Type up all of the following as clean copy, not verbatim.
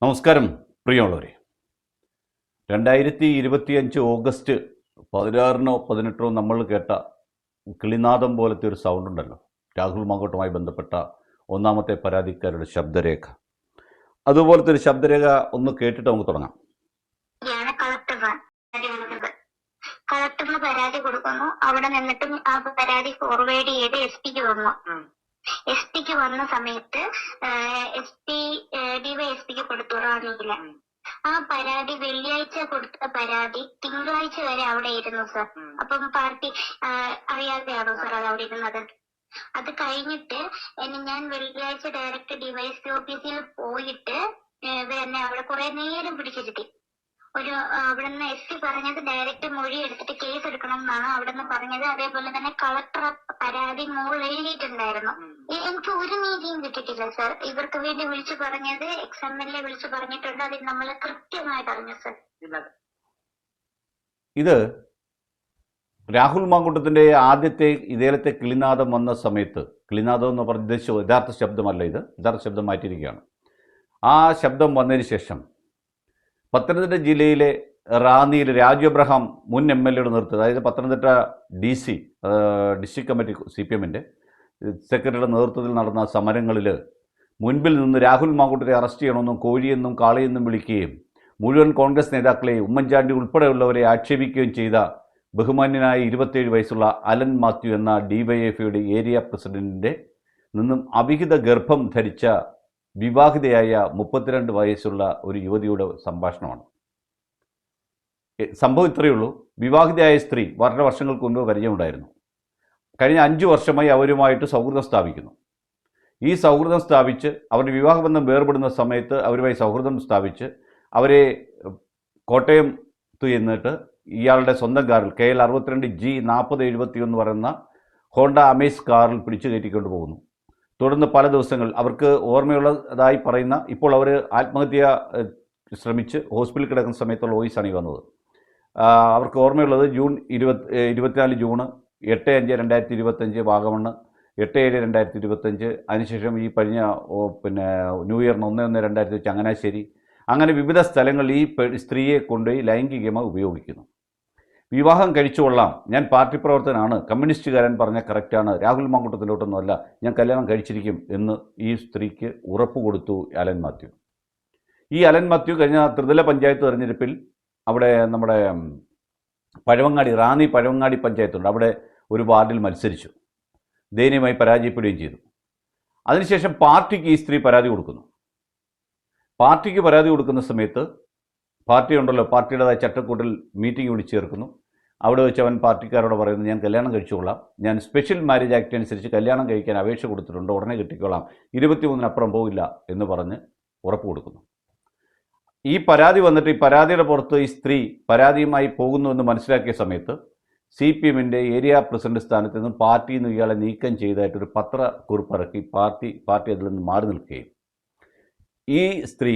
നമസ്കാരം പ്രിയമുള്ളവരെ. 2025 ഓഗസ്റ്റ് 16 18 നമ്മൾ കേട്ട കിളിനാദം പോലത്തെ ഒരു സൗണ്ട് ഉണ്ടല്ലോ, രാഹുൽ മാങ്കോട്ടുമായി ബന്ധപ്പെട്ട ഒന്നാമത്തെ പരാതിക്കാരുടെ ശബ്ദരേഖ. അതുപോലത്തെ ഒരു ശബ്ദരേഖ ഒന്ന് കേട്ടിട്ട് നമുക്ക് തുടങ്ങാം. കളക്ടറിന് പരാതി കൊടുക്കുന്നു. അവിടെ നിന്നിട്ടും ആ പരാതി ഫോർവേഡ് ചെയ്ത് SP വന്നു. SP വന്ന സമയത്ത് DYSP കൊടുത്തു റാന്നിയില്. ആ പരാതി വെള്ളിയാഴ്ച കൊടുത്ത പരാതി തിങ്കളാഴ്ച വരെ അവിടെ ഇരുന്നു സർ. അപ്പം പാർട്ടി അറിയാതെയാണോ സർ അത് അവിടെ ഇരുന്നത്? അത് കഴിഞ്ഞിട്ട് ഞാൻ വെള്ളിയാഴ്ച ഡയറക്റ്റ് DYSP ഓഫീസിൽ പോയിട്ട് ഇവരെന്നെ അവിടെ കുറെ നേരം പിടിച്ചിരുത്തി. അവിടുന്ന് SP പറഞ്ഞത് ഡയറക്റ്റ് മൊഴി എടുത്തിട്ട് കേസ് എടുക്കണം എന്നാണ് അവിടുന്ന് പറഞ്ഞത്. അതേപോലെ തന്നെ കളക്ടർ പരാതി മുകളിൽ എഴുതിയിട്ടുണ്ടായിരുന്നു. എനിക്ക് ഒരു നീതിയും കിട്ടിയിട്ടില്ല സർ. ഇവർക്ക് വേണ്ടി വിളിച്ചു പറഞ്ഞത് XMLA വിളിച്ചു പറഞ്ഞിട്ടുണ്ട്. അതിൽ നമ്മൾ കൃത്യമായിട്ട് അറിഞ്ഞു സർ. ഇത് രാഹുൽ മാങ്കൂട്ടത്തിൻ്റെ ആദ്യത്തെ ഇതേലത്തെ കിളിനാദം വന്ന സമയത്ത്, കിളിനാദം എന്ന് പറഞ്ഞ യഥാർത്ഥ ശബ്ദമല്ല, ഇത് യഥാർത്ഥ ശബ്ദം മാറ്റിയിരിക്കുകയാണ്. ആ ശബ്ദം വന്നതിന് ശേഷം പത്തനംതിട്ട ജില്ലയിലെ റാന്നിയിൽ രാജു അബ്രഹാം മുൻ MLA നേതൃത്വം, അതായത് പത്തനംതിട്ട DC ഡിസ്ട്രിക്ട് കമ്മിറ്റി CPMൻ്റെ സെക്രട്ടറിയുടെ നേതൃത്വത്തിൽ നടന്ന സമരങ്ങളിൽ മുൻപിൽ നിന്ന് രാഹുൽ മാങ്കൂട്ടത്തെ അറസ്റ്റ് ചെയ്യണമെന്നും കോഴിയെന്നും കാളയെന്നും വിളിക്കുകയും മുഴുവൻ കോൺഗ്രസ് നേതാക്കളെയും ഉമ്മൻചാണ്ടി ഉൾപ്പെടെയുള്ളവരെ ആക്ഷേപിക്കുകയും ചെയ്ത ബഹുമാന്യനായ 27 വയസ്സുള്ള അലൻ മാത്യു എന്ന DYFIയുടെ ഏരിയ പ്രസിഡന്റിൻ്റെ നിന്നും അവിഹിത ഗർഭം ധരിച്ച വിവാഹിതയായ 32 വയസ്സുള്ള ഒരു യുവതിയുടെ സംഭാഷണമാണ്. സംഭവം ഇത്രയേ ഉള്ളൂ. വിവാഹിതയായ സ്ത്രീ വളരെ വർഷങ്ങൾക്ക് മുൻപ് പരിചയമുണ്ടായിരുന്നു. കഴിഞ്ഞ 5 വർഷമായി അവരുമായിട്ട് സൗഹൃദം സ്ഥാപിക്കുന്നു. ഈ സൗഹൃദം സ്ഥാപിച്ച് അവരുടെ വിവാഹബന്ധം വേർപെടുന്ന സമയത്ത് അവരുമായി സൗഹൃദം സ്ഥാപിച്ച് അവരെ കോട്ടയത്ത് ചെന്നിട്ട് ഇയാളുടെ സ്വന്തം കാറിൽ KL 62G 4071 പറയുന്ന ഹോണ്ട അമേസ് കാറിൽ പിടിച്ചു കയറ്റിക്കൊണ്ട് പോകുന്നു. തുടർന്ന് പല ദിവസങ്ങൾ അവർക്ക് ഓർമ്മയുള്ളതായി പറയുന്ന, ഇപ്പോൾ അവർ ആത്മഹത്യ ശ്രമിച്ച് ഹോസ്പിറ്റലിൽ കിടക്കുന്ന സമയത്തുള്ള വോയിസാണ് ഈ വന്നത്. അവർക്ക് ഓർമ്മയുള്ളത് ജൂൺ 24 ജൂണ് 8/5/2025 വാഗമണ്ണ്, 8/7/2025, അതിനുശേഷം ഈ കഴിഞ്ഞ ന്യൂ ഇയറിന് 1/1/2025 ചങ്ങനാശ്ശേരി, അങ്ങനെ വിവിധ സ്ഥലങ്ങളിൽ ഈ സ്ത്രീയെ കൊണ്ടുപോയി ലൈംഗികമായി ഉപയോഗിക്കുന്നു. വിവാഹം കഴിച്ചുകൊള്ളാം, ഞാൻ പാർട്ടി പ്രവർത്തകനാണ്, കമ്മ്യൂണിസ്റ്റുകാരൻ പറഞ്ഞ കറക്റ്റാണ്, രാഹുൽ മാങ്കൂട്ടത്തിലോട്ടൊന്നുമല്ല, ഞാൻ കല്യാണം കഴിച്ചിരിക്കും എന്ന് ഈ സ്ത്രീക്ക് ഉറപ്പ് കൊടുത്തു അലൻ മാത്യു. ഈ അലൻ മാത്യു കഴിഞ്ഞ ത്രിതല പഞ്ചായത്ത് തെരഞ്ഞെടുപ്പിൽ അവിടെ നമ്മുടെ റാന്നി പഴവങ്ങാടി പഞ്ചായത്തുണ്ട്, അവിടെ ഒരു വാർഡിൽ മത്സരിച്ചു, ദയനീയമായി പരാജയപ്പെടുകയും ചെയ്തു. അതിനുശേഷം പാർട്ടിക്ക് ഈ സ്ത്രീ പരാതി കൊടുക്കുന്നു. പാർട്ടിക്ക് പരാതി കൊടുക്കുന്ന സമയത്ത് പാർട്ടി ഉണ്ടല്ലോ, പാർട്ടിയുടേതായ ചട്ടക്കൂട്ടിൽ മീറ്റിംഗ് വിളിച്ചു ചേർക്കുന്നു. അവിടെ വെച്ച് അവൻ പാർട്ടിക്കാരോട് പറയുന്നു, ഞാൻ കല്യാണം കഴിച്ചുകൊള്ളാം, ഞാൻ സ്പെഷ്യൽ മാരേജ് ആക്ട് അനുസരിച്ച് കല്യാണം കഴിക്കാൻ അപേക്ഷ കൊടുത്തിട്ടുണ്ട്, ഉടനെ കിട്ടിക്കോളാം, 23-ന് പോകില്ല എന്ന് പറഞ്ഞ് ഉറപ്പ് കൊടുക്കുന്നു. ഈ പരാതി വന്നിട്ട് ഈ പരാതിയുടെ പുറത്ത് ഈ സ്ത്രീ പരാതിയുമായി പോകുന്നുവെന്ന് മനസ്സിലാക്കിയ സമയത്ത് CPMൻ്റെ ഏരിയ പ്രസിഡന്റ് സ്ഥാനത്ത് നിന്നും പാർട്ടിയിൽ നിന്ന് ഇയാളെ നീക്കം ചെയ്തതായിട്ടൊരു പത്രക്കുറിപ്പിറക്കി പാർട്ടി അതിൽ നിന്ന് മാറി നിൽക്കുകയും ഈ സ്ത്രീ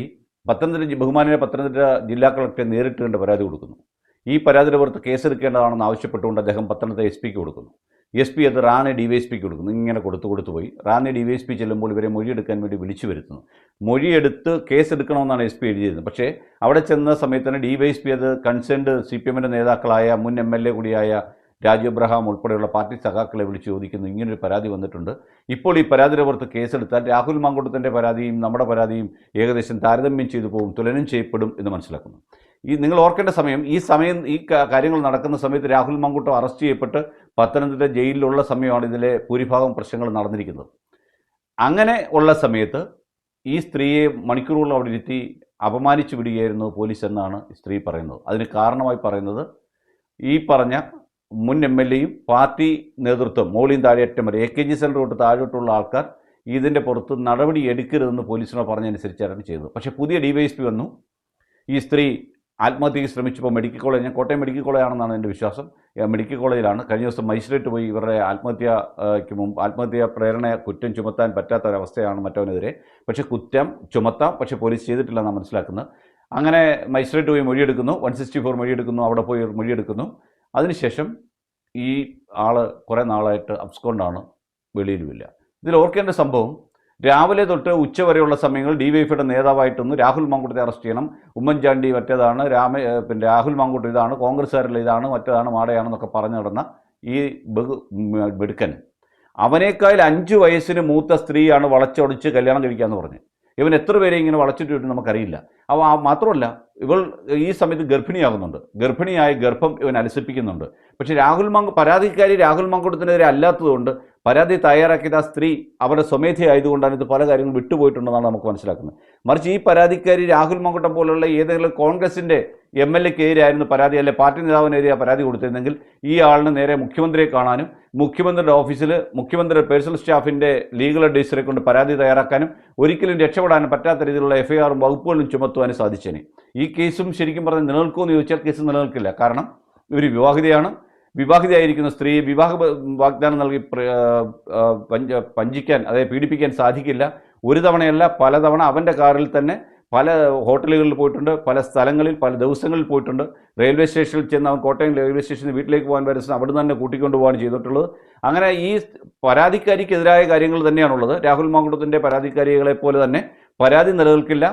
ബഹുമാനീയ പത്തനംതിട്ട ജില്ലാ കളക്ടറെ നേരിട്ട് കണ്ട് പരാതി കൊടുക്കുന്നു. ഈ പരാതിയുടെ പുറത്ത് കേസെടുക്കേണ്ടതാണെന്ന് ആവശ്യപ്പെട്ടുകൊണ്ട് അദ്ദേഹം പത്തനംതിട്ട SP കൊടുക്കുന്നു. SP അത് റാന്നി DYSPക്ക് കൊടുക്കുന്നു. ഇങ്ങനെ കൊടുത്തുപോയി റാന്നി DYSP ചെല്ലുമ്പോൾ ഇവരെ മൊഴിയെടുക്കാൻ വേണ്ടി വിളിച്ചു വരുത്തുന്നു. മൊഴിയെടുത്ത് കേസെടുക്കണമെന്നാണ് SP എഴുതിയിരുന്നത്. പക്ഷേ അവിടെ ചെന്ന സമയത്ത് തന്നെ DYSP അത് കൺസേൺഡ് CPMൻ്റെ നേതാക്കളായ മുൻ MLA കൂടിയായ രാജു അബ്രഹാം ഉൾപ്പെടെയുള്ള പാർട്ടി സഖാക്കളെ വിളിച്ച് ചോദിക്കുന്നു, ഇങ്ങനൊരു പരാതി വന്നിട്ടുണ്ട്, ഇപ്പോൾ ഈ പരാതിയുടെ പുറത്ത് കേസെടുത്താൽ രാഹുൽ മാങ്കൂട്ടത്തിൻ്റെ പരാതിയും നമ്മുടെ പരാതിയും ഏകദേശം താരതമ്യം ചെയ്തു പോകും, തുലനം ചെയ്യപ്പെടും എന്ന് മനസ്സിലാക്കുന്നു. നിങ്ങൾ ഓർക്കേണ്ട സമയം, ഈ കാര്യങ്ങൾ നടക്കുന്ന സമയത്ത് രാഹുൽ മാങ്കൂട്ടം അറസ്റ്റ് ചെയ്യപ്പെട്ട് പത്തനംതിട്ട ജയിലിലുള്ള സമയമാണ് ഇതിലെ ഭൂരിഭാഗം പ്രശ്നങ്ങൾ നടന്നിരിക്കുന്നത്. അങ്ങനെ ഉള്ള സമയത്ത് ഈ സ്ത്രീയെ മണിക്കൂറുകൾ അവിടെ ഇരുത്തി അപമാനിച്ചു വിടുകയായിരുന്നു പോലീസ് എന്നാണ് സ്ത്രീ പറയുന്നത്. അതിന് കാരണമായി പറയുന്നത് ഈ പറഞ്ഞ മുൻ MLAയും പാർട്ടി നേതൃത്വം മോളിയും താഴെയറ്റം വരെ AKG സെൻറ്റർ തൊട്ട് താഴോട്ടുള്ള ആൾക്കാർ ഇതിൻ്റെ പുറത്ത് നടപടി എടുക്കരുതെന്ന് പോലീസിനോട് പറഞ്ഞനുസരിച്ചാണ് ചെയ്തത്. പക്ഷേ പുതിയ DYSP വന്നു. ഈ സ്ത്രീ ആത്മഹത്യയ്ക്ക് ശ്രമിച്ചപ്പോൾ മെഡിക്കൽ കോളേജ്, ഞാൻ കോട്ടയം മെഡിക്കൽ കോളേജാണെന്നാണ് എൻ്റെ വിശ്വാസം, മെഡിക്കൽ കോളേജിലാണ്. കഴിഞ്ഞ ദിവസം മജിസ്ട്രേറ്റ് പോയി ഇവരുടെ ആത്മഹത്യാ പ്രേരണ കുറ്റം ചുമത്താൻ പറ്റാത്ത ഒരവസ്ഥയാണ് മറ്റവനെതിരെ. പക്ഷേ കുറ്റം ചുമത്താം, പക്ഷേ പോലീസ് ചെയ്തിട്ടില്ലെന്നാണ് മനസ്സിലാക്കുന്നത്. അങ്ങനെ മജിസ്ട്രേറ്റ് പോയി മൊഴിയെടുക്കുന്നു, 164 മൊഴിയെടുക്കുന്നു, അവിടെ പോയി മൊഴിയെടുക്കുന്നു. അതിനുശേഷം ഈ ആൾ കുറേ നാളായിട്ട് അബ്സ്കോണ്ടാണ്, വെളിയിലുമില്ല. ഇതിൽ ഓർക്കേണ്ട സംഭവം, രാവിലെ തൊട്ട് ഉച്ചവരെയുള്ള സമയങ്ങൾ DYFIയുടെ നേതാവായിട്ടൊന്ന് രാഹുൽ മാങ്കൂട്ടത്തെ അറസ്റ്റ് ചെയ്യണം, ഉമ്മൻചാണ്ടി മറ്റേതാണ്, പിന്നെ രാഹുൽ മാങ്കൂട്ടം ഇതാണ്, കോൺഗ്രസ്സുകാരിൽ ഇതാണ്, മറ്റേതാണ്, മാടയാണെന്നൊക്കെ പറഞ്ഞു നടന്ന ഈ ബെടുക്കൻ അവനേക്കാൾ 5 വയസ്സിന് മൂത്ത സ്ത്രീയാണ് വളച്ചൊടിച്ച് കല്യാണം കഴിക്കാമെന്ന് പറഞ്ഞ്. ഇവൻ എത്ര പേരെ ഇങ്ങനെ വളച്ചിട്ട് നമുക്കറിയില്ല. അപ്പോൾ മാത്രമല്ല ഇവൾ ഈ സമയത്ത് ഗർഭിണിയാകുന്നുണ്ട്. ഗർഭിണിയായ ഗർഭം ഇവൻ അലസിപ്പിക്കുന്നുണ്ട്. പക്ഷേ പരാതിക്കാരി രാഹുൽ മാങ്കൂട്ടത്തിനെതിരെ അല്ലാത്തതുകൊണ്ട് പരാതി തയ്യാറാക്കിയത് ആ സ്ത്രീ അവരുടെ സ്വമേധയായതുകൊണ്ടാണ് ഇത് പല കാര്യങ്ങളും വിട്ടുപോയിട്ടുണ്ടെന്നാണ് നമുക്ക് മനസ്സിലാക്കുന്നത്. മറിച്ച് ഈ പരാതിക്കാരി രാഹുൽ മാങ്കൂട്ടം പോലുള്ള ഏതെങ്കിലും കോൺഗ്രസിൻ്റെ MLAക്കെതിരെ ആയിരുന്നു പരാതി, അല്ലെ പാർട്ടി നേതാവിനെതിരെ പരാതി കൊടുത്തിരുന്നെങ്കിൽ ഈ ആളിന് നേരെ മുഖ്യമന്ത്രിയെ കാണാനും മുഖ്യമന്ത്രിയുടെ ഓഫീസിൽ മുഖ്യമന്ത്രിയുടെ പേഴ്സണൽ സ്റ്റാഫിൻ്റെ ലീഗൽ അഡ്വൈസറെ കൊണ്ട് പരാതി തയ്യാറാക്കാനും ഒരിക്കലും രക്ഷപ്പെടാനും പറ്റാത്ത രീതിയിലുള്ള FIRഉം വകുപ്പുകളും ചുമത്തുവാനും സാധിച്ചേനെ. ഈ കേസും ശരിക്കും പറഞ്ഞാൽ നിലനിൽക്കുമെന്ന് ചോദിച്ചാൽ കേസ് നിലനിൽക്കില്ല. കാരണം ഇവർ വിവാഹിതയായിരിക്കുന്ന സ്ത്രീയെ വിവാഹ വാഗ്ദാനം നൽകി വഞ്ചിക്കാൻ, അതായത് പീഡിപ്പിക്കാൻ സാധിക്കില്ല. ഒരു തവണയല്ല പലതവണ അവൻ്റെ കാറിൽ തന്നെ പല ഹോട്ടലുകളിൽ പോയിട്ടുണ്ട്, പല സ്ഥലങ്ങളിൽ പല ദിവസങ്ങളിൽ പോയിട്ടുണ്ട്. റെയിൽവേ സ്റ്റേഷനിൽ ചെന്ന് അവൻ കോട്ടയം റെയിൽവേ സ്റ്റേഷനിൽ വീട്ടിലേക്ക് പോകാൻ വരുന്ന അവിടെ നിന്ന് തന്നെ കൂട്ടിക്കൊണ്ടു പോകാൻ ചെയ്തിട്ടുള്ളത്. അങ്ങനെ ഈ പരാതിക്കാരിക്കെതിരായ കാര്യങ്ങൾ തന്നെയാണുള്ളത്. രാഹുൽ മാങ്കൂട്ടത്തിൻ്റെ പരാതിക്കാരികളെ പോലെ തന്നെ പരാതി നിലനിൽക്കില്ല.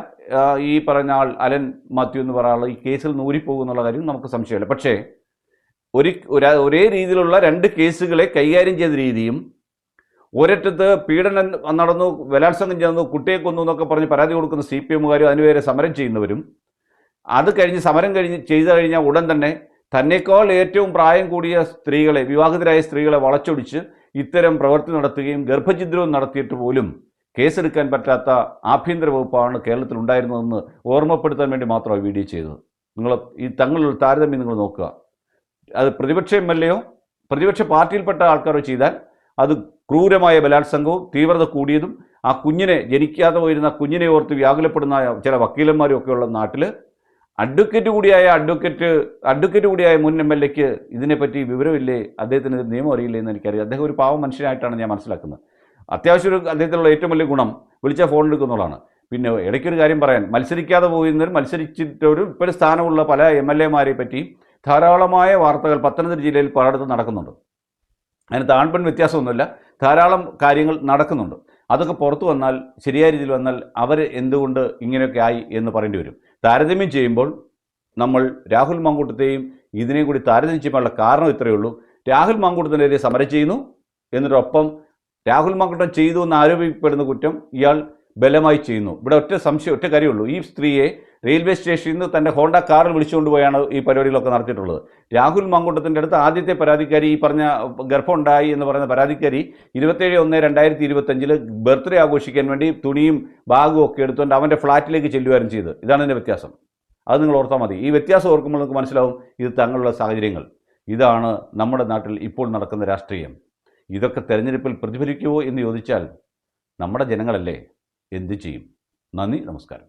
ഈ പറഞ്ഞ ആൾ അലൻ മാത്യു എന്ന് പറയുന്ന ഈ കേസിൽ നൂരിപ്പോകുന്നുള്ള കാര്യം നമുക്ക് സംശയമില്ല. പക്ഷേ ഒരേ രീതിയിലുള്ള 2 കേസുകളെ കൈകാര്യം ചെയ്ത രീതിയും, ഒരറ്റത്ത് പീഡനം നടന്നു, ബലാത്സംഗം ചെയ്യുന്നു, കുട്ടിയെ കൊന്നു എന്നൊക്കെ പറഞ്ഞ് പരാതി കൊടുക്കുന്ന CPMകാരും അതിനുവേരെ സമരം ചെയ്യുന്നവരും, അത് കഴിഞ്ഞ് സമരം ചെയ്തു കഴിഞ്ഞാൽ ഉടൻ തന്നെ തന്നേക്കാൾ ഏറ്റവും പ്രായം കൂടിയ സ്ത്രീകളെ, വിവാഹിതരായ സ്ത്രീകളെ വളച്ചൊടിച്ച് ഇത്തരം പ്രവൃത്തി നടത്തുകയും ഗർഭഛിദ്രവും നടത്തിയിട്ട് പോലും കേസെടുക്കാൻ പറ്റാത്ത ആഭ്യന്തര വകുപ്പാണ് കേരളത്തിൽ ഉണ്ടായിരുന്നതെന്ന് ഓർമ്മപ്പെടുത്താൻ വേണ്ടി മാത്രമാണ് വീഡിയോ ചെയ്തത്. തങ്ങളുള്ള താരതമ്യം നിങ്ങൾ നോക്കുക. അത് പ്രതിപക്ഷ MLAയോ പ്രതിപക്ഷ പാർട്ടിയിൽപ്പെട്ട ആൾക്കാരോ ചെയ്താൽ അത് ക്രൂരമായ ബലാത്സംഗവും തീവ്രത കൂടിയതും, ആ കുഞ്ഞിനെ ജനിക്കാതെ പോയിരുന്ന കുഞ്ഞിനെ ഓർത്ത് വ്യാകുലപ്പെടുന്ന ചില വക്കീലന്മാരും ഒക്കെയുള്ള നാട്ടിൽ അഡ്വക്കേറ്റ് കൂടിയായ മുൻ MLAക്ക് ഇതിനെപ്പറ്റി വിവരമില്ലേ, അദ്ദേഹത്തിന് നിയമം അറിയില്ലേ എന്ന് എനിക്കറിയാം. അദ്ദേഹം ഒരു പാവം മനുഷ്യനായിട്ടാണ് ഞാൻ മനസ്സിലാക്കുന്നത്. അത്യാവശ്യം അദ്ദേഹത്തിലുള്ള ഏറ്റവും വലിയ ഗുണം വിളിച്ചാൽ ഫോൺ എടുക്കുന്നുള്ളതാണ്. പിന്നെ ഇടയ്ക്കൊരു കാര്യം പറയാൻ, മത്സരിക്കാതെ പോകുന്നവരും മത്സരിച്ചിട്ടവരും ഇപ്പോഴും സ്ഥാനമുള്ള പല MLAമാരെ പറ്റി ധാരാളമായ വാർത്തകൾ പത്തനംതിട്ട ജില്ലയിൽ പലയിടത്തും നടക്കുന്നുണ്ട്. അതിനകത്ത് ആൺപെൺ വ്യത്യാസമൊന്നുമില്ല, ധാരാളം കാര്യങ്ങൾ നടക്കുന്നുണ്ട്. അതൊക്കെ പുറത്തു വന്നാൽ, ശരിയായ രീതിയിൽ വന്നാൽ അവർ എന്തുകൊണ്ട് ഇങ്ങനെയൊക്കെ ആയി എന്ന് പറയേണ്ടി വരും. താരതമ്യം ചെയ്യുമ്പോൾ നമ്മൾ രാഹുൽ മാങ്കൂട്ടത്തെയും ഇതിനെയും കൂടി താരതമ്യം ചെയ്യുമ്പോഴുള്ള കാരണം ഇത്രയേ ഉള്ളൂ. രാഹുൽ മാങ്കൂട്ടത്തിനെതിരെ സമരം ചെയ്യുന്നു, എന്നിട്ടൊപ്പം രാഹുൽ മാങ്കൂട്ടം ചെയ്തു എന്ന് ആരോപിക്കപ്പെടുന്ന കുറ്റം ഇയാൾ ബലമായി ചെയ്യുന്നു. ഇവിടെ ഒറ്റ കാര്യമുള്ളൂ. ഈ സ്ത്രീയെ റെയിൽവേ സ്റ്റേഷനിൽ നിന്ന് തൻ്റെ ഹോണ്ട കാറിൽ വിളിച്ചുകൊണ്ടുപോയാണ് ഈ പരിപാടികളൊക്കെ നടത്തിയിട്ടുള്ളത്. രാഹുൽ മാങ്കൂട്ടത്തിൻ്റെ അടുത്ത് ആദ്യത്തെ പരാതിക്കാരി, ഈ പറഞ്ഞ ഗർഭമുണ്ടായി എന്ന് പറയുന്ന പരാതിക്കാരി 27/1/2025 ബർത്ത്ഡേ ആഘോഷിക്കാൻ വേണ്ടി തുണിയും ബാഗും ഒക്കെ എടുത്തുകൊണ്ട് അവൻ്റെ ഫ്ലാറ്റിലേക്ക് ചെല്ലുവാനും ചെയ്ത്. ഇതാണ് ഇതിൻ്റെ വ്യത്യാസം. അത് നിങ്ങൾ ഓർത്താൽ മതി. ഈ വ്യത്യാസം ഓർക്കുമ്പോൾ നിങ്ങൾക്ക് മനസ്സിലാവും ഇത് തങ്ങളുള്ള സാഹചര്യങ്ങൾ. ഇതാണ് നമ്മുടെ നാട്ടിൽ ഇപ്പോൾ നടക്കുന്ന രാഷ്ട്രീയം. ഇതൊക്കെ തെരഞ്ഞെടുപ്പിൽ പ്രതിഫലിക്കുമോ എന്ന് ചോദിച്ചാൽ നമ്മുടെ ജനങ്ങളല്ലേ എന്ത് ചെയ്യും? നന്ദി, നമസ്കാരം.